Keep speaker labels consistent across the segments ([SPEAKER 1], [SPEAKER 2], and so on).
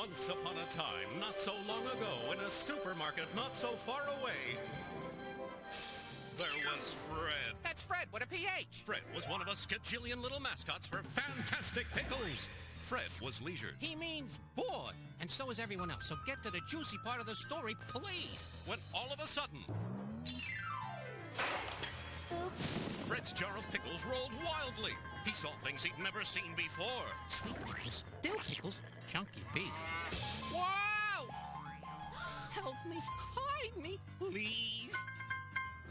[SPEAKER 1] Once upon a time, not so long ago, in a supermarket not so far away, there was Fred.
[SPEAKER 2] That's Fred with a PH.
[SPEAKER 1] Fred was one of a skajillion little mascots for Fantastic Pickles. Fred was leisured.
[SPEAKER 2] He means bored. And so is everyone else. So get to the juicy part of the story, please.
[SPEAKER 1] When all of a sudden, Fred's jar of pickles rolled wildly. He saw things he'd never seen before.
[SPEAKER 2] Sweet pickles, dill pickles, chunky beef. Wow! Help me, hide me, please.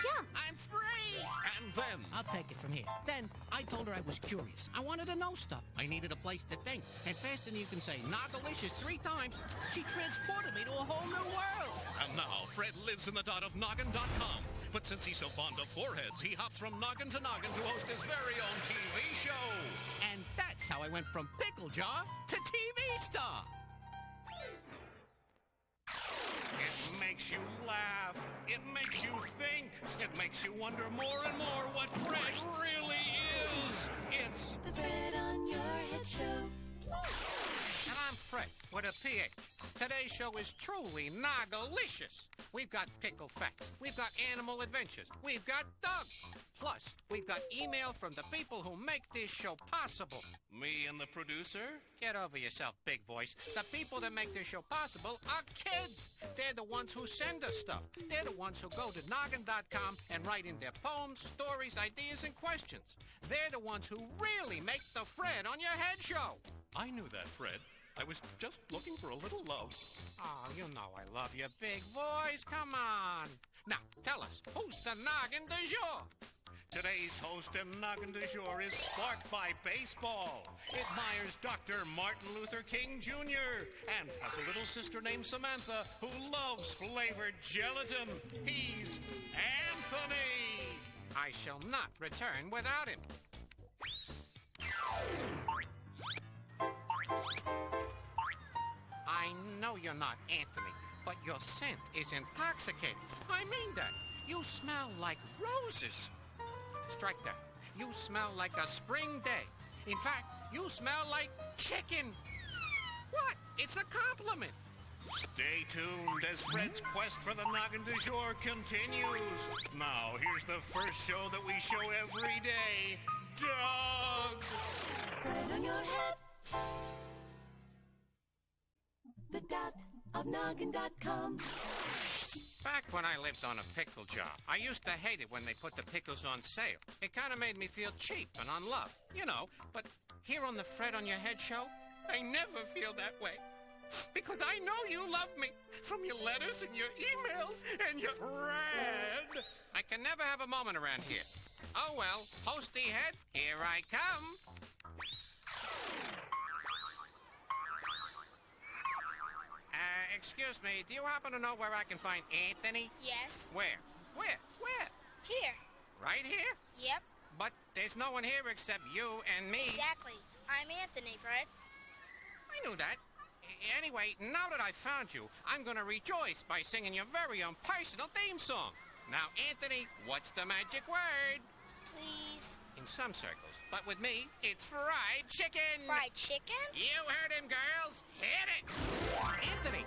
[SPEAKER 3] Jump!
[SPEAKER 2] I'm free!
[SPEAKER 1] And then,
[SPEAKER 2] I'll take it from here. Then, I told her I was curious. I wanted to know stuff. I needed a place to think. And faster than you can say Noggalicious 3 times, she transported me to a whole new world.
[SPEAKER 1] And now, Fred lives in the dot of Noggin.com. But since he's so fond of foreheads, he hops from noggin to noggin to host his very own TV show.
[SPEAKER 2] And that's how I went from pickle jar to TV star.
[SPEAKER 1] It makes you laugh. It makes you think. It makes you wonder more and more what Fred really is. It's
[SPEAKER 4] the Fred on Your Head Show.
[SPEAKER 2] And I'm Fred with a PH. Today's show is truly Noggalicious. We've got pickle facts. We've got animal adventures. We've got dogs. Plus, we've got email from the people who make this show possible.
[SPEAKER 1] me and the producer.
[SPEAKER 2] Get over yourself, big voice. The people that make this show possible are kids. They're the ones who send us stuff. They're the ones who go to Noggin.com and write in their poems, stories, ideas, and questions. They're the ones who really make the Fred on Your Head show.
[SPEAKER 1] I knew that, Fred. I was just looking for a little love.
[SPEAKER 2] Oh, you know I love you, big voice. Come on. Now, tell us, who's the Noggin du jour?
[SPEAKER 1] Today's host and Noggin du jour is sparked by baseball. Admires Dr. Martin Luther King Jr. and has a little sister named Samantha who loves flavored gelatin. He's Anthony.
[SPEAKER 2] I shall not return without him. I know you're not Anthony, but your scent is intoxicating. I mean that. You smell like roses. Strike that. You smell like a spring day. In fact, you smell like chicken. What? It's a compliment.
[SPEAKER 1] Stay tuned as Fred's quest for the Noggin du jour continues. Now, here's the first show that we show every day. Dogs!
[SPEAKER 4] Fred on Your Head. The dot of Noggin.com.
[SPEAKER 2] Back when I lived on a pickle jar, I used to hate it when they put the pickles on sale. It kind of made me feel cheap and unloved, you know. But here on the Fred on Your Head show, I never feel that way. Because I know you love me from your letters and your emails and your... Fred! I can never have a moment around here. Oh, well, hosty head, here I come. Excuse me, do you happen to know where I can find Anthony?
[SPEAKER 3] Yes.
[SPEAKER 2] Where? Where?
[SPEAKER 3] Here.
[SPEAKER 2] Right here?
[SPEAKER 3] Yep.
[SPEAKER 2] But there's no one here except you and me.
[SPEAKER 3] Exactly. I'm Anthony, Fred.
[SPEAKER 2] I knew that. Anyway, now that I've found you, I'm going to rejoice by singing your very own personal theme song. Now, Anthony, what's the magic word?
[SPEAKER 3] Please.
[SPEAKER 2] In some circles, but with me, it's fried chicken.
[SPEAKER 3] Fried chicken?
[SPEAKER 2] You heard him, girls. Hit it. Anthony.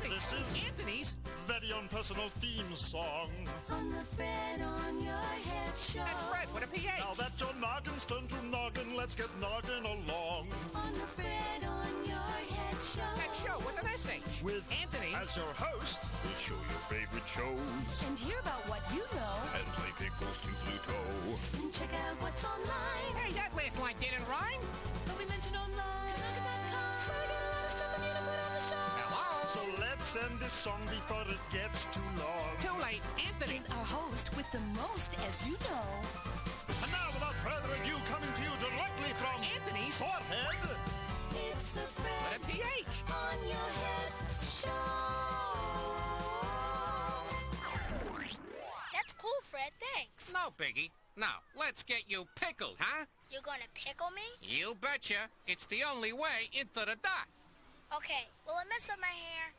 [SPEAKER 5] This is
[SPEAKER 2] Anthony's
[SPEAKER 5] very own personal theme song.
[SPEAKER 4] On the Fred on Your Head show.
[SPEAKER 2] That's Fred with a PH.
[SPEAKER 5] Now that your noggin's turned to noggin, let's get noggin along.
[SPEAKER 4] On the Fred on Your Head show.
[SPEAKER 2] That show with an SH.
[SPEAKER 5] With
[SPEAKER 2] Anthony
[SPEAKER 5] as your host, we'll show your favorite shows
[SPEAKER 4] And hear about what you know.
[SPEAKER 5] and play pickles to Pluto.
[SPEAKER 4] And check out what's online.
[SPEAKER 2] Hey, that last line didn't rhyme.
[SPEAKER 4] But we mentioned online. So we get a lot of stuff we need to put on the show.
[SPEAKER 2] Hello?
[SPEAKER 5] So let's end this song before it gets too long.
[SPEAKER 2] Too late. Anthony.
[SPEAKER 4] He's our host with the most, as you know.
[SPEAKER 5] And now, without further ado, coming to you directly from
[SPEAKER 2] Anthony's
[SPEAKER 5] forehead.
[SPEAKER 4] It's the Fred
[SPEAKER 2] with a PH.
[SPEAKER 4] on Your Head show.
[SPEAKER 3] That's cool, Fred. Thanks.
[SPEAKER 2] No biggie. Now, let's get you pickled, huh?
[SPEAKER 3] You're gonna pickle me?
[SPEAKER 2] You betcha. It's the only way into the dot.
[SPEAKER 3] Okay. Will it mess up my hair?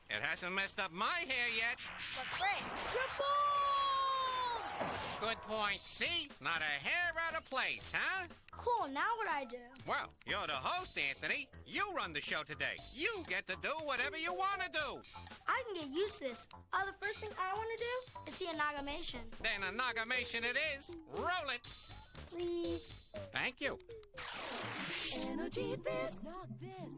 [SPEAKER 2] It hasn't messed up my hair yet.
[SPEAKER 3] But Fred, you're bald!
[SPEAKER 2] Good point. See? Not a hair out of place, huh?
[SPEAKER 3] Cool, now what I do?
[SPEAKER 2] Well, you're the host, Anthony. You run the show today. You get to do whatever you want to do.
[SPEAKER 3] I can get used to this. The first thing I want to do is see a Noggimation.
[SPEAKER 2] Then a Noggimation it is. Roll it.
[SPEAKER 3] Please.
[SPEAKER 2] Thank you.
[SPEAKER 4] Energy this. Not this.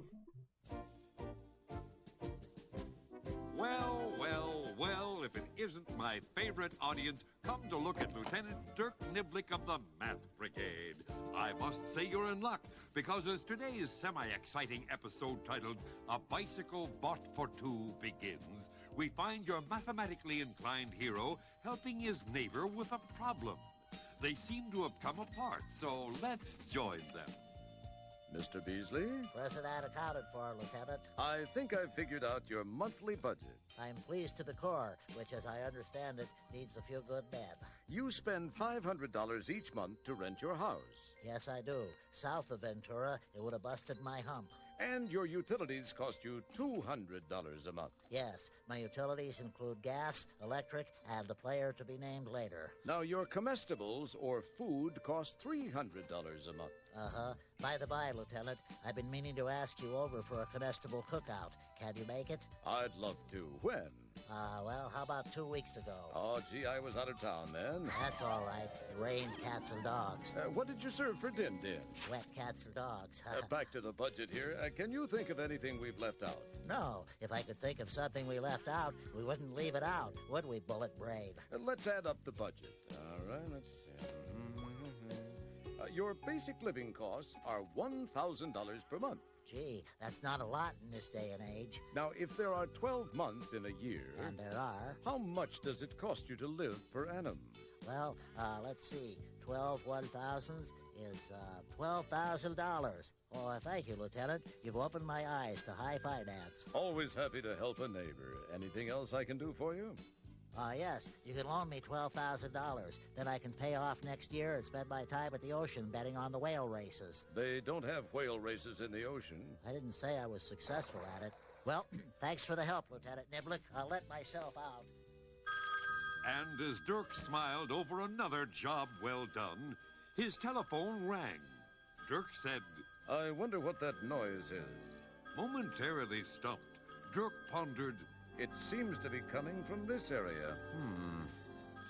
[SPEAKER 6] Well, well, well, if it isn't my favorite audience, come to look at Lieutenant Dirk Niblick of the Math Brigade. I must say you're in luck, because as today's semi-exciting episode titled A Bicycle Bought for Two begins, we find your mathematically inclined hero helping his neighbor with a problem. They seem to have come apart, so let's join them.
[SPEAKER 7] Mr. Beasley?
[SPEAKER 8] Where's that accounted for, Lieutenant?
[SPEAKER 7] I think I've figured out your monthly budget.
[SPEAKER 8] I'm pleased to the core, which, as I understand it, needs a few good men.
[SPEAKER 7] You spend $500 each month to rent your house.
[SPEAKER 8] Yes, I do. South of Ventura, it would have busted my hump.
[SPEAKER 7] And your utilities cost you $200 a month.
[SPEAKER 8] Yes, my utilities include gas, electric, and a player to be named later.
[SPEAKER 7] Now, your comestibles or food cost $300 a month.
[SPEAKER 8] Uh-huh. By the by, Lieutenant, I've been meaning to ask you over for a comestible cookout. Can you make it?
[SPEAKER 7] I'd love to. When?
[SPEAKER 8] Well, how about 2 weeks ago?
[SPEAKER 7] Oh, gee, I was out of town then.
[SPEAKER 8] That's all right. It rained cats and dogs.
[SPEAKER 7] What did you serve for din?
[SPEAKER 8] Wet cats and dogs.
[SPEAKER 7] Back to the budget here. Can you think of anything we've left out?
[SPEAKER 8] No. If I could think of something we left out, we wouldn't leave it out, would we, Bullet Brain?
[SPEAKER 7] Let's add up the budget. All right, let's see. Your basic living costs are $1,000 per month.
[SPEAKER 8] Gee, that's not a lot in this day and age.
[SPEAKER 7] Now, if there are 12 months in a year...
[SPEAKER 8] And there are.
[SPEAKER 7] How much does it cost you to live per annum?
[SPEAKER 8] Well, let's see. 12 1,000s is $12,000. Oh, thank you, Lieutenant. You've opened my eyes to high finance.
[SPEAKER 7] Always happy to help a neighbor. Anything else I can do for you?
[SPEAKER 8] Yes. You can loan me $12,000. Then I can pay off next year and spend my time at the ocean betting on the whale races.
[SPEAKER 7] They don't have whale races in the ocean.
[SPEAKER 8] I didn't say I was successful at it. Well, thanks for the help, Lieutenant Niblick. I'll let myself out.
[SPEAKER 6] And as Dirk smiled over another job well done, his telephone rang. Dirk said,
[SPEAKER 7] I wonder what that noise is.
[SPEAKER 6] Momentarily stumped, Dirk pondered,
[SPEAKER 7] It seems to be coming from this area.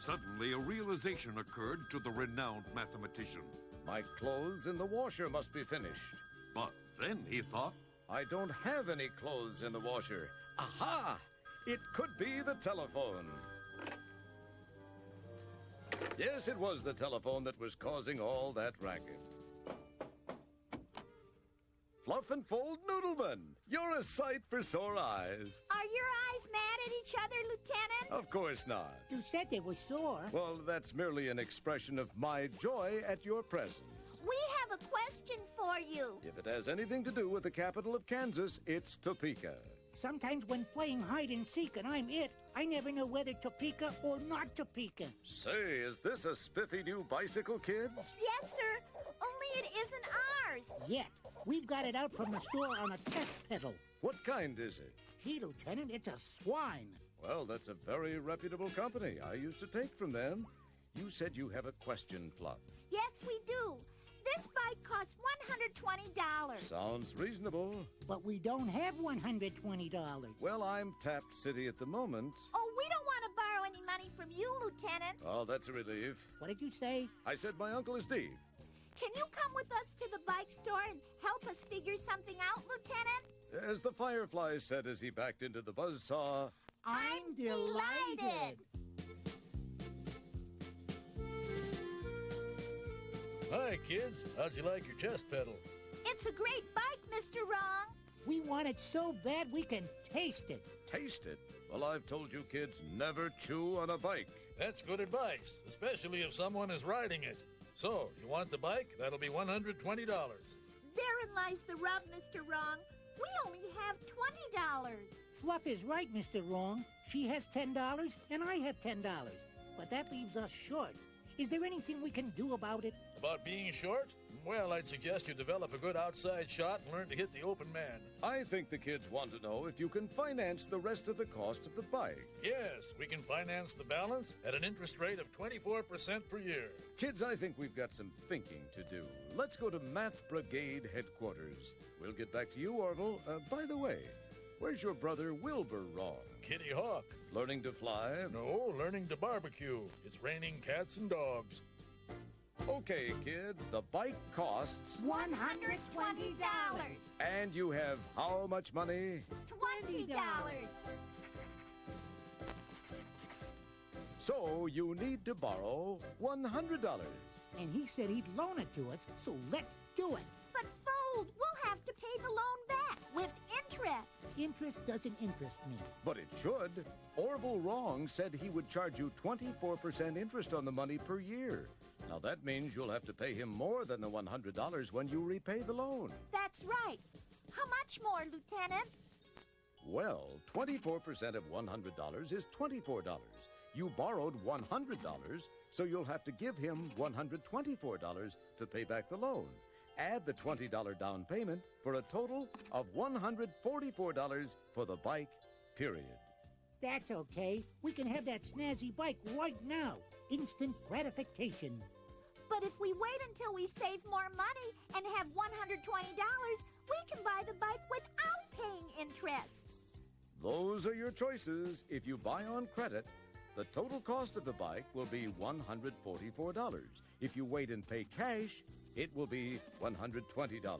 [SPEAKER 6] Suddenly, a realization occurred to the renowned mathematician.
[SPEAKER 7] My clothes in the washer must be finished.
[SPEAKER 6] But then he thought,
[SPEAKER 7] I don't have any clothes in the washer. Aha! It could be the telephone. Yes, it was the telephone that was causing all that racket. Fluff and Fold Noodleman, you're a sight for sore eyes.
[SPEAKER 9] Are your eyes mad at each other, Lieutenant?
[SPEAKER 7] Of course not.
[SPEAKER 10] You said they were sore.
[SPEAKER 7] Well, that's merely an expression of my joy at your presence.
[SPEAKER 9] We have a question for you.
[SPEAKER 7] If it has anything to do with the capital of Kansas, it's Topeka.
[SPEAKER 10] Sometimes when playing hide and seek and I'm it, I never know whether Topeka or not Topeka.
[SPEAKER 7] Say, is this a spiffy new bicycle, kids?
[SPEAKER 9] Yes, sir. Only it isn't ours.
[SPEAKER 10] Yet. We've got it out from the store on a test pedal.
[SPEAKER 7] What kind is it?
[SPEAKER 10] Gee, Lieutenant, it's a swine.
[SPEAKER 7] Well, that's a very reputable company. I used to take from them. You said you have a question, Fluff.
[SPEAKER 9] Yes, we do. This bike costs $120.
[SPEAKER 7] Sounds reasonable.
[SPEAKER 10] But we don't have $120.
[SPEAKER 7] Well, I'm tapped city at the moment.
[SPEAKER 9] Oh, we don't want to borrow any money from you, Lieutenant.
[SPEAKER 7] Oh, that's a relief.
[SPEAKER 10] What did you say?
[SPEAKER 7] I said my uncle is Steve.
[SPEAKER 9] Can you come with us to the bike store and help us figure something out, Lieutenant?
[SPEAKER 7] As the Firefly said as he backed into the buzzsaw,
[SPEAKER 10] I'm delighted.
[SPEAKER 5] Hi, kids. How'd you like your chest pedal?
[SPEAKER 9] It's a great bike, Mr. Wrong.
[SPEAKER 10] We want it so bad we can taste it.
[SPEAKER 7] Taste it? Well, I've told you kids never chew on a bike.
[SPEAKER 5] That's good advice, especially if someone is riding it. So, you want the bike? That'll be $120.
[SPEAKER 9] Therein lies the rub, Mr. Wrong. We only have $20.
[SPEAKER 10] Fluff is right, Mr. Wrong. She has $10 and I have $10. But that leaves us short. Is there anything we can do about it?
[SPEAKER 5] About being short? Well, I'd suggest you develop a good outside shot and learn to hit the open man.
[SPEAKER 7] I think the kids want to know if you can finance the rest of the cost of the bike.
[SPEAKER 5] Yes, we can finance the balance at an interest rate of 24% per year.
[SPEAKER 7] Kids, I think we've got some thinking to do. Let's go to Math Brigade headquarters. We'll get back to you, Orville. By the way, where's your brother Wilbur Wrong?
[SPEAKER 5] Kitty Hawk.
[SPEAKER 7] Learning to fly?
[SPEAKER 5] No, learning to barbecue. It's raining cats and dogs.
[SPEAKER 7] Okay, kid, the bike costs
[SPEAKER 9] $120.
[SPEAKER 7] And you have how much money?
[SPEAKER 9] $20.
[SPEAKER 7] So you need to borrow $100.
[SPEAKER 10] And he said he'd loan it to us, so let's do it.
[SPEAKER 9] But, Fold, we'll have to pay the loan back with interest.
[SPEAKER 10] Interest doesn't interest me.
[SPEAKER 7] But it should. Orville Wrong said he would charge you 24% interest on the money per year. Now that means you'll have to pay him more than the $100 when you repay the loan.
[SPEAKER 9] That's right. How much more, Lieutenant?
[SPEAKER 7] Well, 24% of $100 is $24. You borrowed $100, so you'll have to give him $124 to pay back the loan. Add the $20 down payment for a total of $144 for the bike, period.
[SPEAKER 10] That's okay. We can have that snazzy bike right now. Instant gratification.
[SPEAKER 9] But if we wait until we save more money and have $120, we can buy the bike without paying interest.
[SPEAKER 7] Those are your choices. If you buy on credit, the total cost of the bike will be $144. If you wait and pay cash, it will be $120.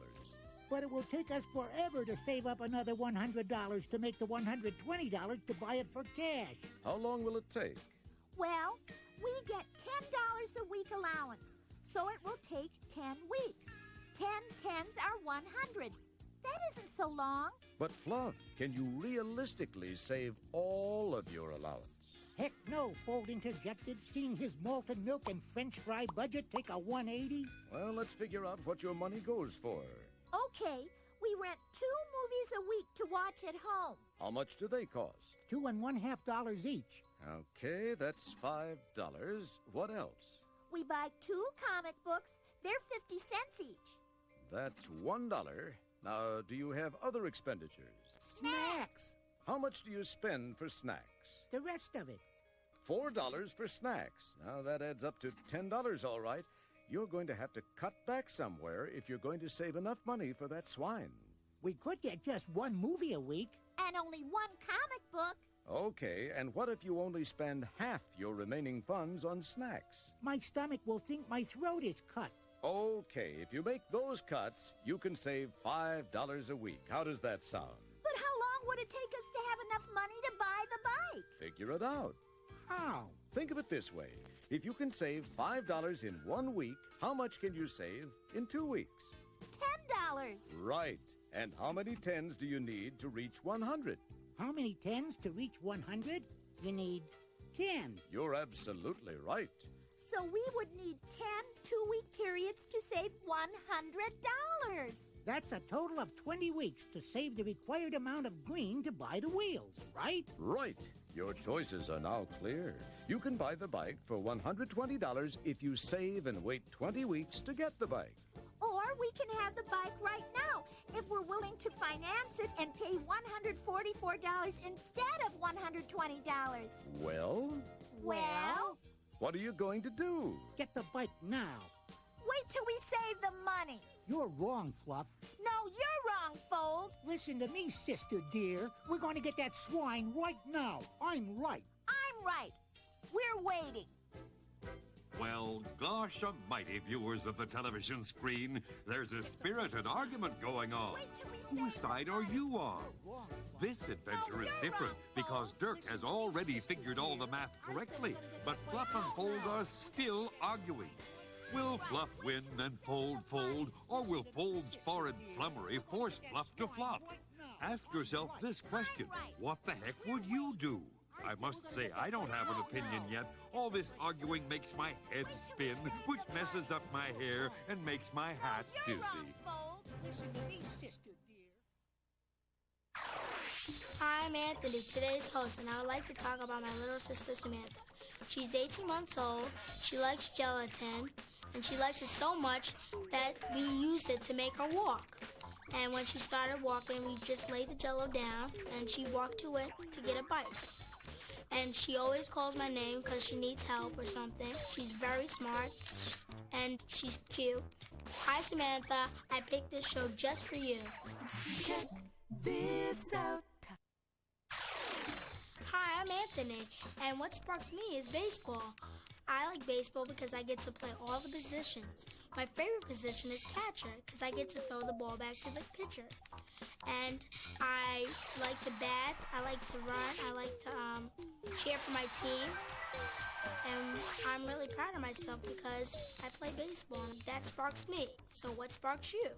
[SPEAKER 10] But it will take us forever to save up another $100 to make the $120 to buy it for cash.
[SPEAKER 7] How long will it take?
[SPEAKER 9] Well, we get $10 a week allowance, so it will take 10 weeks. 10 tens are 100. That isn't so long.
[SPEAKER 7] But, Fluff, can you realistically save all of your allowance?
[SPEAKER 10] Heck no, Fold interjected, seeing his malted milk and French fry budget take a 180.
[SPEAKER 7] Well, let's figure out what your money goes for.
[SPEAKER 9] Okay, we rent 2 movies a week to watch at home.
[SPEAKER 7] How much do they cost?
[SPEAKER 10] $2.50 each.
[SPEAKER 7] Okay, that's $5. What else?
[SPEAKER 9] We buy 2 comic books. They're 50 cents each.
[SPEAKER 7] That's $1. Now, do you have other expenditures?
[SPEAKER 10] Snacks.
[SPEAKER 7] How much do you spend for snacks?
[SPEAKER 10] The rest of it.
[SPEAKER 7] $4 for snacks. Now, that adds up to $10, all right. You're going to have to cut back somewhere if you're going to save enough money for that swine.
[SPEAKER 10] We could get just 1 movie a week.
[SPEAKER 9] And only 1 comic book.
[SPEAKER 7] Okay, and what if you only spend half your remaining funds on snacks?
[SPEAKER 10] My stomach will think my throat is cut.
[SPEAKER 7] Okay, if you make those cuts, you can save $5 a week. How does that sound?
[SPEAKER 9] But how long would it take us to have enough money to buy the bike?
[SPEAKER 7] Figure it out.
[SPEAKER 10] How?
[SPEAKER 7] Think of it this way. If you can save $5 in 1 week, how much can you save in 2 weeks?
[SPEAKER 9] $10.
[SPEAKER 7] Right. And how many tens do you need to reach 100?
[SPEAKER 10] How many tens to reach 100? You need 10.
[SPEAKER 7] You're absolutely right.
[SPEAKER 9] So we would need 10 two-week periods to save $100.
[SPEAKER 10] That's a total of 20 weeks to save the required amount of green to buy the wheels, right?
[SPEAKER 7] Right. Your choices are now clear. You can buy the bike for $120 if you save and wait 20 weeks to get the bike.
[SPEAKER 9] Or we can have the bike right now if we're willing to finance it and pay $144 instead of $120.
[SPEAKER 7] Well?
[SPEAKER 9] Well?
[SPEAKER 7] What are you going to do?
[SPEAKER 10] Get the bike now.
[SPEAKER 9] Wait till we save the money.
[SPEAKER 10] You're wrong, Fluff.
[SPEAKER 9] No, you're wrong, Fold.
[SPEAKER 10] Listen to me, sister dear. We're going to get that swine right now. I'm right.
[SPEAKER 9] I'm right. We're waiting.
[SPEAKER 6] Well, gosh almighty, viewers of the television screen, there's a spirited argument going on.
[SPEAKER 9] Wait till we
[SPEAKER 6] Whose
[SPEAKER 9] save the
[SPEAKER 6] side are
[SPEAKER 9] money.
[SPEAKER 6] you on? This adventure is different because Dirk has already figured all the math correctly, but Fluff and Fold are still arguing. Will Fluff win and Fold fold, or will Fold's foreign flummery force Fluff to flop? Ask yourself this question: what the heck would you do? I must say, I don't have an opinion yet. All this arguing makes my head spin, which messes up my hair and makes my hat
[SPEAKER 9] You're
[SPEAKER 6] dizzy.
[SPEAKER 9] wrong, Fold.
[SPEAKER 10] Listen to me, sister dear.
[SPEAKER 3] I'm Anthony, today's host, and I would like to talk about my little sister Samantha. She's 18 months old. She likes gelatin, and she likes it so much that we used it to make her walk. And when she started walking, we just laid the Jell-O down, and she walked to it to get a bite. And she always calls my name because she needs help or something. She's very smart, and she's cute. Hi, Samantha. I picked this show just for you.
[SPEAKER 4] Check this out.
[SPEAKER 3] Hi, I'm Anthony, and what sparks me is baseball. I like baseball because I get to play all the positions. My favorite position is catcher because I get to throw the ball back to the pitcher. And I like to bat, I like to run, I like to cheer for my team. And I'm really proud of myself because I play baseball, and that sparks me. So what sparks you?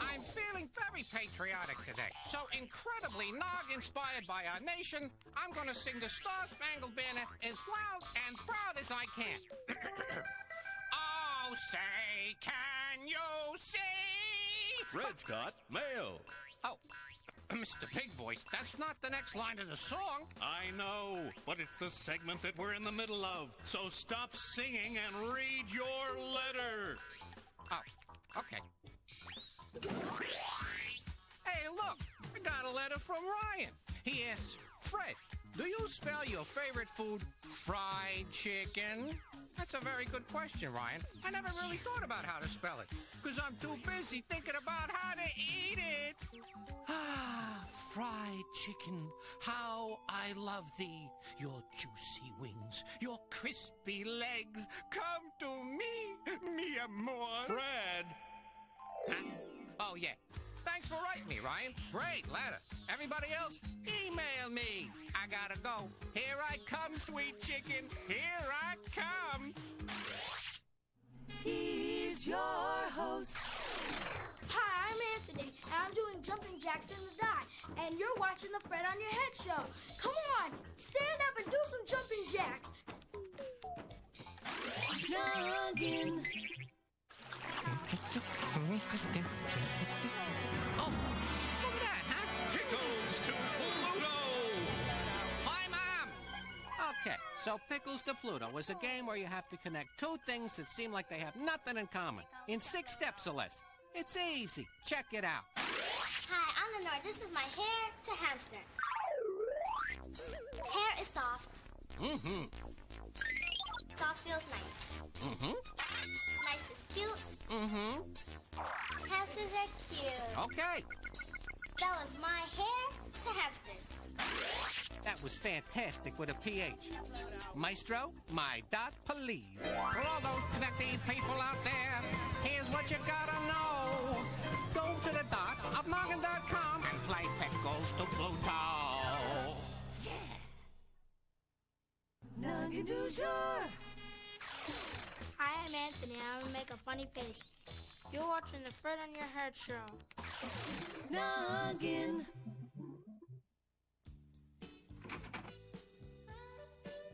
[SPEAKER 2] I'm feeling very patriotic today. So incredibly Nog-inspired by our nation, I'm going to sing the Star-Spangled Banner as loud and proud as I can. Oh, say, can you see?
[SPEAKER 1] Fred's got mail.
[SPEAKER 2] Oh, Mr. Big Voice, that's not the next line of the song.
[SPEAKER 1] I know, but it's the segment that we're in the middle of. So stop singing and read your letter.
[SPEAKER 2] Oh, okay. Hey, look, I got a letter from Ryan. He asks, Fred, do you spell your favorite food fried chicken? That's a very good question, Ryan. I never really thought about how to spell it, because I'm too busy thinking about how to eat it. Ah, fried chicken, how I love thee. Your juicy wings, your crispy legs. Come to me, mi amor.
[SPEAKER 1] Fred!
[SPEAKER 2] Huh? Oh, yeah. Thanks for writing me, Ryan. Great letter. Everybody else, email me. I gotta go. Here I come, sweet chicken. Here I come.
[SPEAKER 4] He's your host.
[SPEAKER 3] Hi, I'm Anthony, and I'm doing jumping jacks in the dock. And you're watching the Fred on Your Head show. Come on, stand up and do some jumping jacks.
[SPEAKER 4] Noggin.
[SPEAKER 2] Oh, look at that, huh?
[SPEAKER 1] Pickles to Pluto!
[SPEAKER 2] Hi, Mom! Okay, so Pickles to Pluto is a game where you have to connect two things that seem like they have nothing in common in 6 steps or less. It's easy. Check it out.
[SPEAKER 3] Hi, I'm Lenore. This is my hair to hamster. Hair is soft.
[SPEAKER 2] Mm-hmm.
[SPEAKER 3] Soft feels nice.
[SPEAKER 2] Mm-hmm.
[SPEAKER 3] Nice is cute.
[SPEAKER 2] Mm-hmm.
[SPEAKER 3] Hamsters are cute.
[SPEAKER 2] Okay.
[SPEAKER 3] That was my hair to hamsters.
[SPEAKER 2] That was fantastic with a PH. Maestro, my dot, please. For all those connecting people out there, here's what you gotta know. Go to the dot of Noggin.com and play Pickles to Pluto. Yeah.
[SPEAKER 4] Noggin du jour.
[SPEAKER 3] Hi, I'm Anthony. I'm going to make a funny face. You're watching the Fred on Your Head show.
[SPEAKER 4] Noggin.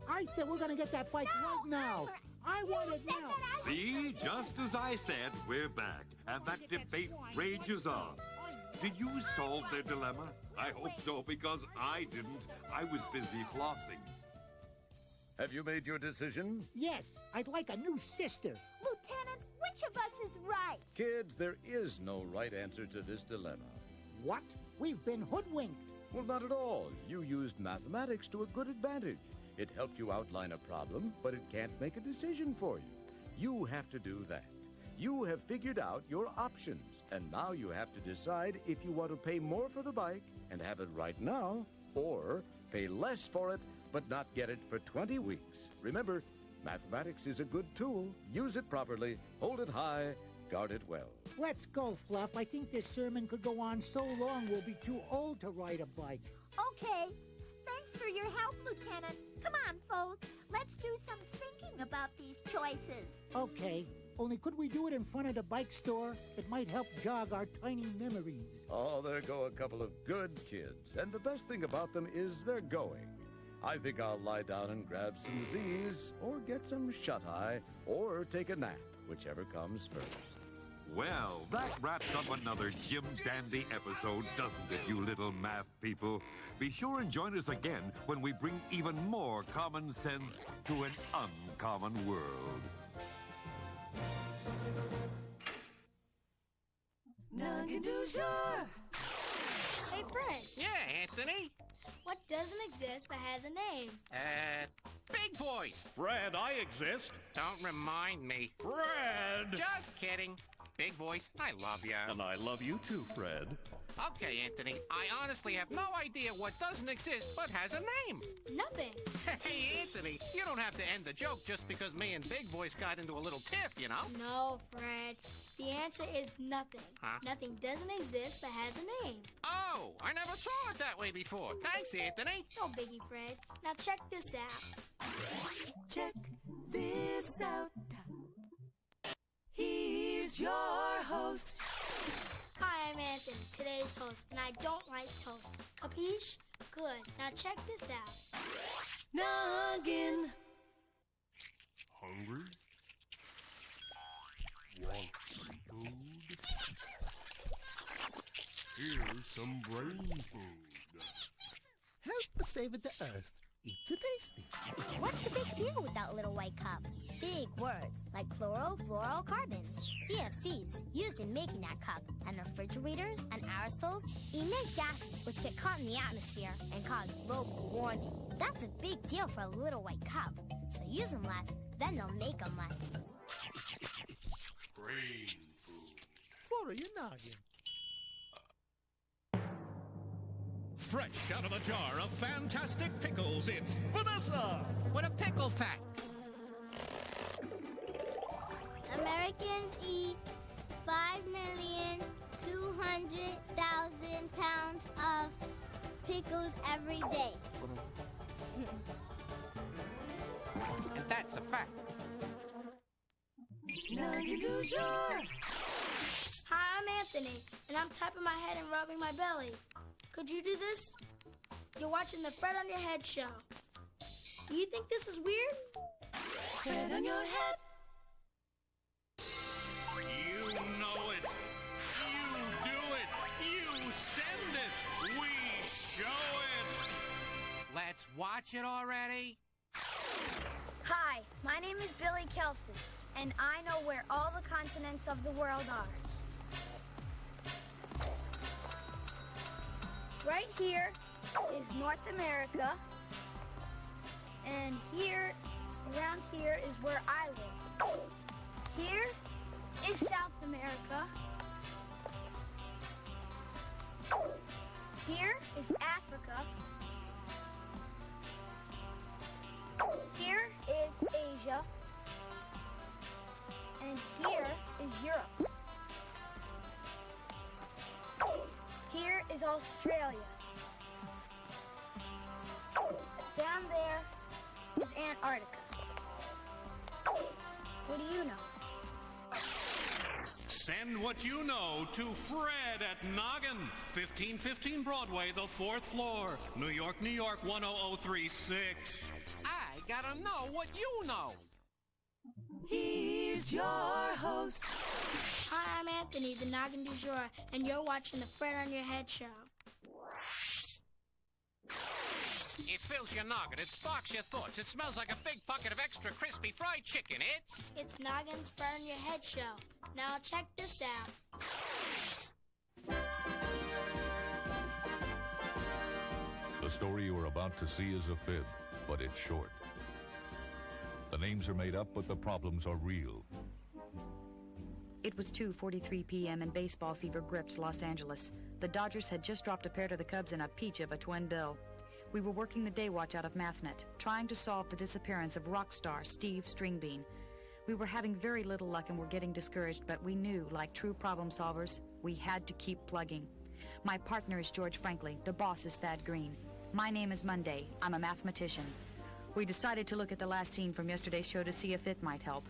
[SPEAKER 10] I said we're going to get that bike right now. I want it now.
[SPEAKER 6] See, just as I said, we're back, and that debate rages on. Did you solve their dilemma? I hope so, because I didn't. I was busy flossing.
[SPEAKER 7] Have you made your decision?
[SPEAKER 10] Yes, I'd like a new sister.
[SPEAKER 9] Lieutenant, which of us is right?
[SPEAKER 7] Kids, there is no right answer to this dilemma.
[SPEAKER 10] What? We've been hoodwinked.
[SPEAKER 7] Well, not at all. You used mathematics to a good advantage. It helped you outline a problem, but it can't make a decision for you. You have to do that. You have figured out your options, and now you have to decide if you want to pay more for the bike and have it right now, or pay less for it but not get it for 20 weeks. Remember, mathematics is a good tool. Use it properly, hold it high, guard it well.
[SPEAKER 10] Let's go, Fluff. I think this sermon could go on so long we'll be too old to ride a bike.
[SPEAKER 9] Okay. Thanks for your help, Lieutenant. Come on, folks. Let's do some thinking about these choices.
[SPEAKER 10] Okay. Only could we do it in front of the bike store? It might help jog our tiny memories.
[SPEAKER 7] Oh, there go a couple of good kids. And the best thing about them is they're going. I think I'll lie down and grab some Z's, or get some shut-eye, or take a nap, whichever comes first.
[SPEAKER 6] Well, that wraps up another Jim Dandy episode, doesn't it, you little math people? Be sure and join us again when we bring even more common sense to an uncommon world.
[SPEAKER 4] Noggin du jour.
[SPEAKER 3] Hey, Fred.
[SPEAKER 2] Yeah, Anthony?
[SPEAKER 3] What doesn't exist but has a name?
[SPEAKER 2] Big Voice.
[SPEAKER 1] Fred, I exist.
[SPEAKER 2] Don't remind me.
[SPEAKER 1] Fred!
[SPEAKER 2] Just kidding. Big Voice, I love you.
[SPEAKER 1] And I love you too, Fred.
[SPEAKER 2] Okay, Anthony, I honestly have no idea what doesn't exist but has a name.
[SPEAKER 3] Nothing.
[SPEAKER 2] Hey, Anthony, you don't have to end the joke just because me and Big Voice got into a little tiff, you know?
[SPEAKER 3] No, Fred. The answer is nothing.
[SPEAKER 2] Huh?
[SPEAKER 3] Nothing doesn't exist but has a name.
[SPEAKER 2] Oh, I never saw it that way before. Thanks, Anthony.
[SPEAKER 3] No biggie, Fred. Now check this out.
[SPEAKER 4] Check this out. Here's your host.
[SPEAKER 3] Hi, I'm Anthony, today's host, and I don't like toast. Capiche? Good. Now check this out.
[SPEAKER 4] Noggin.
[SPEAKER 11] Hungry? Want some food? Here's some brain food.
[SPEAKER 12] Help save the earth. It's a tasty.
[SPEAKER 13] What's the big deal with that little white cup? Big words like chlorofluorocarbons, CFCs, used in making that cup, and refrigerators and aerosols emit gases which get caught in the atmosphere and cause global warming. That's a big deal for a little white cup. So use them less, then they'll make them less.
[SPEAKER 11] Brain food.
[SPEAKER 12] For your noggin.
[SPEAKER 1] Fresh out of a jar of fantastic pickles, it's Vanessa!
[SPEAKER 2] What a pickle fact.
[SPEAKER 13] Americans eat 5,200,000 pounds of pickles every day.
[SPEAKER 2] And that's a fact.
[SPEAKER 4] Noggin du jour.
[SPEAKER 3] Hi, I'm Anthony, and I'm tapping my head and rubbing my belly. Could you do this? You're watching the Fred on Your Head show. Do you think this is weird?
[SPEAKER 4] Fred on your head.
[SPEAKER 1] You know it. You do it. You send it. We show it.
[SPEAKER 2] Let's watch it already.
[SPEAKER 14] Hi, my name is Billy Kelsey, and I know where all the continents of the world are. Right here is North America, and here, around here is where I live. Here is South America. Here is Africa. Here is Asia. And here is Europe. Here is Australia. Down there is Antarctica. What do you know?
[SPEAKER 1] Send what you know to Fred at Noggin, 1515 Broadway, the 4th floor, New York, New York, 10036.
[SPEAKER 2] I gotta know what you know.
[SPEAKER 4] Here's your host.
[SPEAKER 3] Hi, I'm Anthony, the Noggin du jour, and you're watching the Fred on Your Head show.
[SPEAKER 2] It fills your noggin. It sparks your thoughts. It smells like a big bucket of extra crispy fried chicken.
[SPEAKER 3] It's Noggin's Fred on Your Head show. Now check this out.
[SPEAKER 15] The story you are about to see is a fib, but it's short. The names are made up, but the problems are real.
[SPEAKER 16] It was 2:43 p.m. and baseball fever gripped Los Angeles. The Dodgers had just dropped a pair to the Cubs in a peach of a twin bill. We were working the day watch out of MathNet, trying to solve the disappearance of rock star Steve Stringbean. We were having very little luck and were getting discouraged, but we knew, like true problem solvers, we had to keep plugging. My partner is George Franklin. The boss is Thad Green. My name is Monday. I'm a mathematician. We decided to look at the last scene from yesterday's show to see if it might help.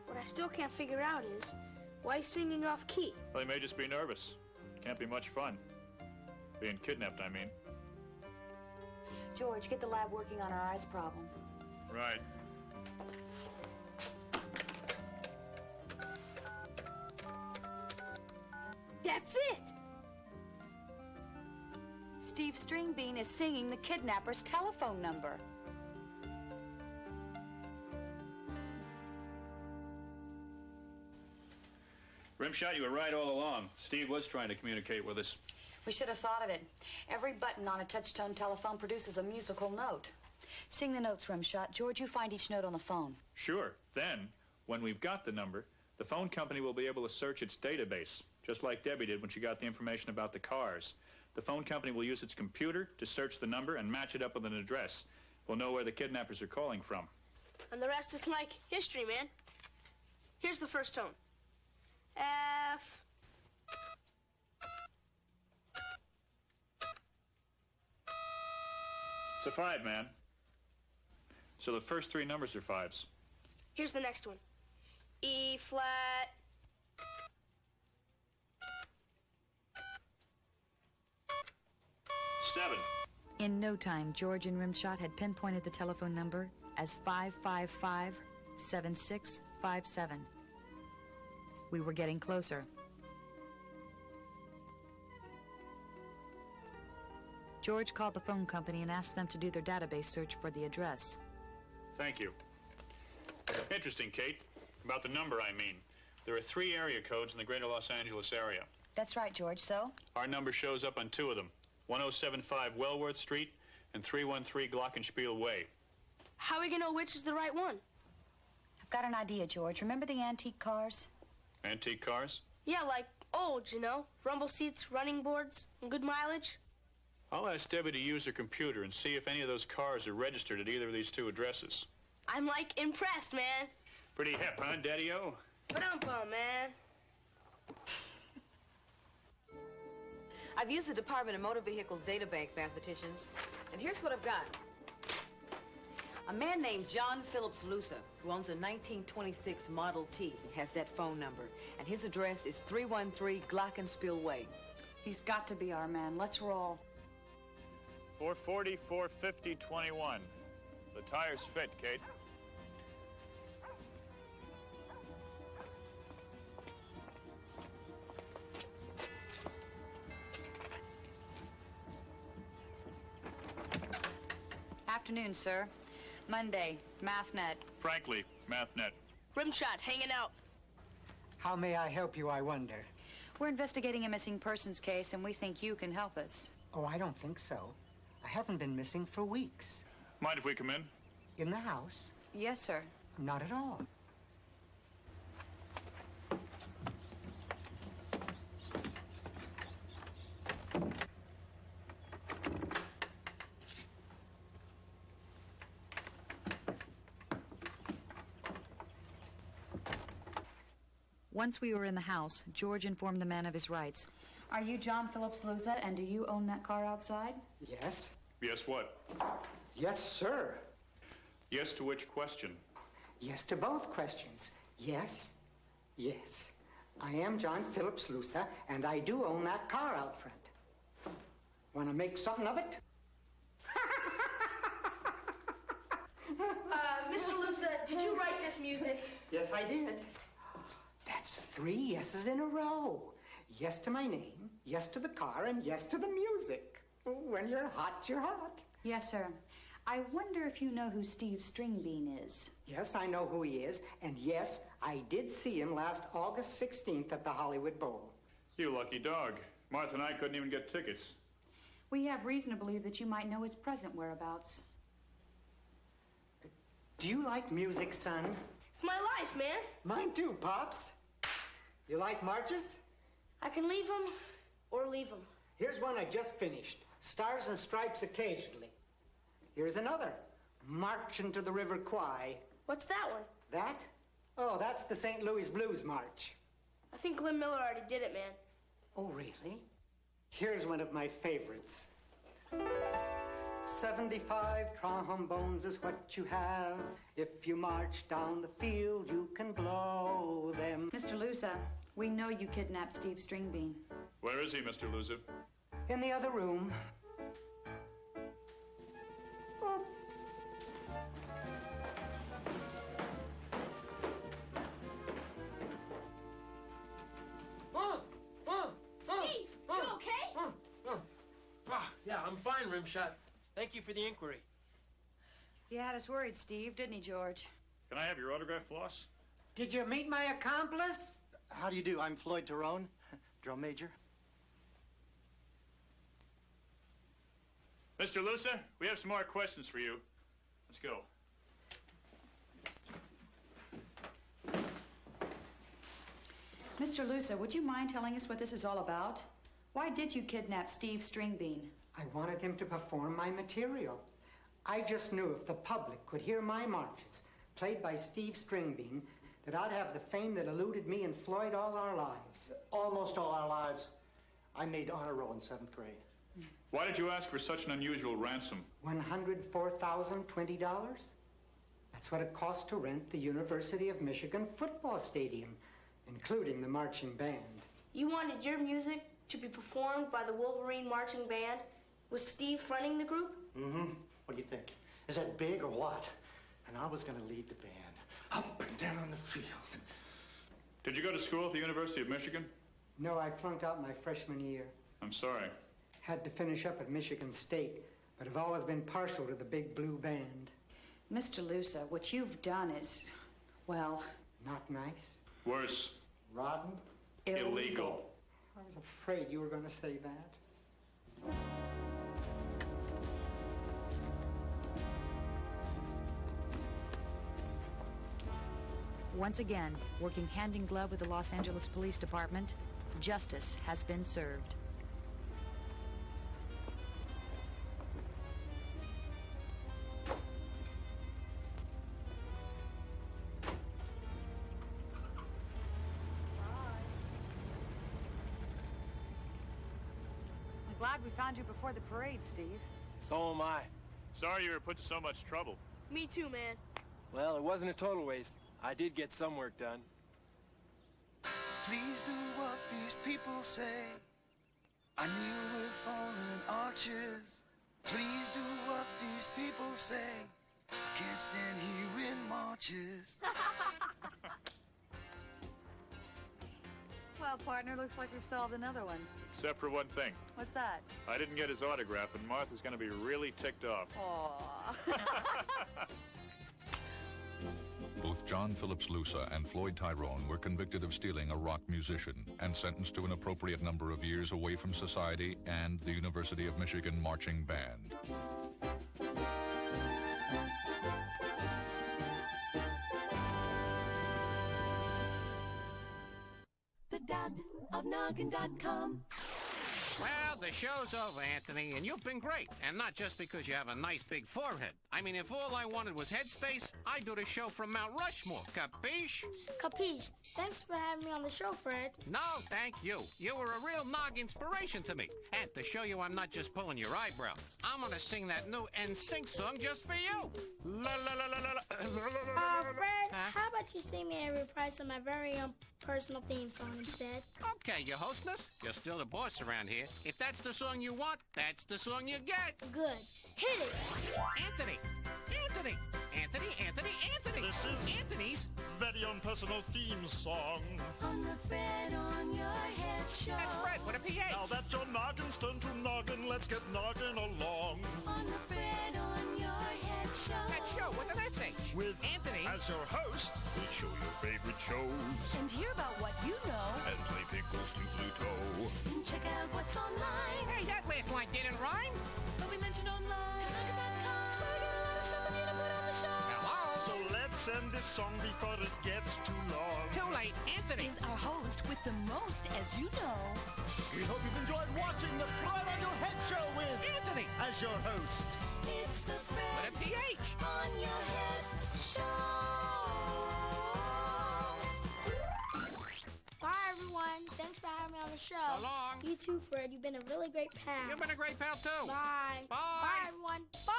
[SPEAKER 17] What I still can't figure out is, why he's singing off key?
[SPEAKER 18] Well, they may just be nervous. Can't be much fun. Being kidnapped, I mean.
[SPEAKER 19] George, get the lab working on our eyes problem.
[SPEAKER 18] Right.
[SPEAKER 17] That's it.
[SPEAKER 16] Steve Stringbean is singing the kidnapper's telephone number.
[SPEAKER 18] Rimshot, you were right all along. Steve was trying to communicate with us.
[SPEAKER 16] We should have thought of it. Every button on a touch-tone telephone produces a musical note. Sing the notes, Rimshot. George, you find each note on the phone.
[SPEAKER 18] Sure. Then, when we've got the number, the phone company will be able to search its database, just like Debbie did when she got the information about the cars. The phone company will use its computer to search the number and match it up with an address. We'll know where the kidnappers are calling from.
[SPEAKER 17] And the rest is like history, man. Here's the first tone. F.
[SPEAKER 18] It's a 5, man. So the first 3 numbers are 5s.
[SPEAKER 17] Here's the next one. E flat.
[SPEAKER 18] Seven.
[SPEAKER 16] In no time, George and Rimshot had pinpointed the telephone number as 555-7657. We were getting closer. George called the phone company and asked them to do their database search for the address.
[SPEAKER 18] Thank you. Interesting, Kate. About the number, I mean. There are 3 area codes in the greater Los Angeles area.
[SPEAKER 16] That's right, George. So?
[SPEAKER 18] Our number shows up on 2 of them. 1075 Wellworth Street and 313 Glockenspiel Way.
[SPEAKER 17] How are we going to know which is the right one?
[SPEAKER 16] I've got an idea, George. Remember the antique cars?
[SPEAKER 18] Antique cars?
[SPEAKER 17] Yeah, like old, you know. Rumble seats, running boards, and good mileage.
[SPEAKER 18] I'll ask Debbie to use her computer and see if any of those cars are registered at either of these 2 addresses.
[SPEAKER 17] I'm, like, impressed, man.
[SPEAKER 18] Pretty hip, huh, Daddy-O?
[SPEAKER 17] Ba-dum-bum, man.
[SPEAKER 19] I've used the Department of Motor Vehicles databank mathematicians, and here's what I've got. A man named John Phillips Lusa, who owns a 1926 Model T, has that phone number, and his address is 313 Glockenspiel Way.
[SPEAKER 16] He's got to be our man. Let's roll.
[SPEAKER 18] 440, 450, 21. The tires fit, Kate.
[SPEAKER 16] Afternoon, sir. Monday, MathNet.
[SPEAKER 18] Frankly, MathNet.
[SPEAKER 17] Rimshot, hanging out.
[SPEAKER 20] How may I help you, I wonder?
[SPEAKER 16] We're investigating a missing persons case, and we think you can help us.
[SPEAKER 20] Oh, I don't think so. I haven't been missing for weeks.
[SPEAKER 18] Mind if we come in?
[SPEAKER 20] In the house?
[SPEAKER 16] Yes, sir.
[SPEAKER 20] Not at all.
[SPEAKER 16] Once we were in the house, George informed the man of his rights. Are you John Phillips Lusa, and do you own that car outside?
[SPEAKER 20] Yes.
[SPEAKER 18] Yes, what?
[SPEAKER 20] Yes, sir.
[SPEAKER 18] Yes to which question?
[SPEAKER 20] Yes to both questions. Yes. Yes. I am John Phillips Lusa, and I do own that car out front. Want to make something of it?
[SPEAKER 17] Mr. Lusa, did you write this music?
[SPEAKER 20] Yes, I did. That's 3 yeses in a row. Yes to my name, yes to the car, and yes to the music. When you're hot, you're hot.
[SPEAKER 16] Yes, sir. I wonder if you know who Steve Stringbean is.
[SPEAKER 20] Yes, I know who he is, and yes, I did see him last August 16th at the Hollywood Bowl.
[SPEAKER 18] You lucky dog. Martha and I couldn't even get tickets.
[SPEAKER 16] We have reason to believe that you might know his present whereabouts.
[SPEAKER 20] Do you like music, son?
[SPEAKER 17] It's my life, man.
[SPEAKER 20] Mine too, Pops. You like marches?
[SPEAKER 17] I can leave them or leave them.
[SPEAKER 20] Here's one I just finished. Stars and Stripes occasionally. Here's another. March into the River Kwai.
[SPEAKER 17] What's that one?
[SPEAKER 20] That? Oh, that's the St. Louis Blues March.
[SPEAKER 17] I think Glenn Miller already did it, man.
[SPEAKER 20] Oh, really? Here's one of my favorites. 75 trombones is what you have. If you march down the field, you can blow them.
[SPEAKER 16] Mr. Lusa, we know you kidnapped Steve Stringbean.
[SPEAKER 18] Where is he, Mr. Lusa?
[SPEAKER 20] In the other room.
[SPEAKER 21] Rimshot. Thank you for the inquiry.
[SPEAKER 16] He had us worried, Steve, didn't he, George?
[SPEAKER 18] Can I have your autograph, Floss?
[SPEAKER 20] Did you meet my accomplice?
[SPEAKER 22] How do you do? I'm Floyd Tyrone, drum major.
[SPEAKER 18] Mr. Lusa, we have some more questions for you. Let's go.
[SPEAKER 16] Mr. Lusa, would you mind telling us what this is all about? Why did you kidnap Steve Stringbean?
[SPEAKER 20] I wanted him to perform my material. I just knew if the public could hear my marches, played by Steve Stringbean, that I'd have the fame that eluded me and Floyd all our lives.
[SPEAKER 22] Almost all our lives. I made honor roll in 7th grade.
[SPEAKER 18] Why did you ask for such an unusual ransom?
[SPEAKER 20] $104,020? That's what it cost to rent the University of Michigan football stadium, including the marching band.
[SPEAKER 17] You wanted your music to be performed by the Wolverine Marching Band with Steve fronting the group?
[SPEAKER 22] Mm-hmm. What do you think? Is that big or what? And I was going to lead the band up and down the field.
[SPEAKER 18] Did you go to school at the University of Michigan?
[SPEAKER 20] No, I flunked out my freshman year.
[SPEAKER 18] I'm sorry.
[SPEAKER 20] Had to finish up at Michigan State, but have always been partial to the big blue band.
[SPEAKER 16] Mr. Lusa, what you've done is, well...
[SPEAKER 20] Not nice?
[SPEAKER 18] Worse.
[SPEAKER 20] Rotten?
[SPEAKER 18] Illegal.
[SPEAKER 20] I was afraid you were going to say that.
[SPEAKER 16] Once again, working hand in glove with the Los Angeles Police Department, justice has been served. I'm glad we found you before the parade, Steve.
[SPEAKER 21] So am I.
[SPEAKER 18] Sorry you were put to so much trouble.
[SPEAKER 17] Me too, man.
[SPEAKER 21] Well, it wasn't a total waste. I did get some work done.
[SPEAKER 23] Please do what these people say. I kneel with fallen arches. Please do what these people say. I can't stand hearing marches.
[SPEAKER 16] Well, partner, looks like we've solved another one.
[SPEAKER 18] Except for one thing.
[SPEAKER 16] What's that?
[SPEAKER 18] I didn't get his autograph, and Martha's going to be really ticked off.
[SPEAKER 16] Aww.
[SPEAKER 15] Both John Phillips Lusa and Floyd Tyrone were convicted of stealing a rock musician and sentenced to an appropriate number of years away from society and the University of Michigan marching band.
[SPEAKER 4] The dad of Noggin.com.
[SPEAKER 2] Well, the show's over, Anthony, and you've been great. And not just because you have a nice big forehead. I mean, if all I wanted was headspace, I'd do the show from Mount Rushmore. Capiche?
[SPEAKER 3] Capiche. Thanks for having me on the show, Fred.
[SPEAKER 2] No, thank you. You were a real Nog-inspiration to me. And to show you I'm not just pulling your eyebrow, I'm gonna sing that new NSYNC song just for you. La la la la la la.
[SPEAKER 3] Fred, how about you sing me a reprise of my very own personal theme song instead?
[SPEAKER 2] Okay, you hostess. You're still the boss around here. If that's the song you want, that's the song you get.
[SPEAKER 3] Good. Hit it.
[SPEAKER 2] Anthony! Anthony! Anthony, Anthony, Anthony!
[SPEAKER 24] This is
[SPEAKER 2] Anthony's
[SPEAKER 24] very own personal theme song.
[SPEAKER 4] On the Fred on your head show.
[SPEAKER 2] That's Fred with a PH.
[SPEAKER 24] Now that your noggin's turned to noggin, let's get noggin along.
[SPEAKER 4] On the Fred on your head show.
[SPEAKER 2] That show with an SH.
[SPEAKER 24] With
[SPEAKER 2] Anthony
[SPEAKER 24] as your host, we'll show your favorite shows.
[SPEAKER 4] And hear about what you know.
[SPEAKER 24] And play pickles to Pluto.
[SPEAKER 4] And check out what's online.
[SPEAKER 2] Hey, that last line didn't rhyme.
[SPEAKER 4] But we mentioned online. Noggin.com. So we got a lot of stuff for you to put on the show.
[SPEAKER 2] Hello?
[SPEAKER 24] So let's end this song before it gets too long.
[SPEAKER 2] Too late. Anthony
[SPEAKER 4] is our host with the most, as you know.
[SPEAKER 24] We hope you've enjoyed watching the Fred on your head show with
[SPEAKER 2] Anthony
[SPEAKER 24] as your host.
[SPEAKER 4] It's the Fred
[SPEAKER 2] with a PH
[SPEAKER 4] on your head show.
[SPEAKER 3] Bye, everyone. Thanks for having me on the show.
[SPEAKER 2] So long.
[SPEAKER 3] You too, Fred. You've been a really great pal.
[SPEAKER 2] You've been a great pal, too.
[SPEAKER 3] Bye.
[SPEAKER 2] Bye.
[SPEAKER 3] Bye, everyone. Bye.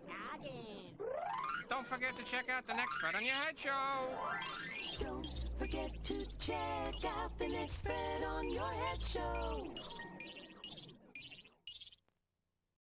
[SPEAKER 2] Noggin. Don't forget to check out the next Fred on Your Head show.
[SPEAKER 4] Don't forget to check out the next Fred on Your Head show.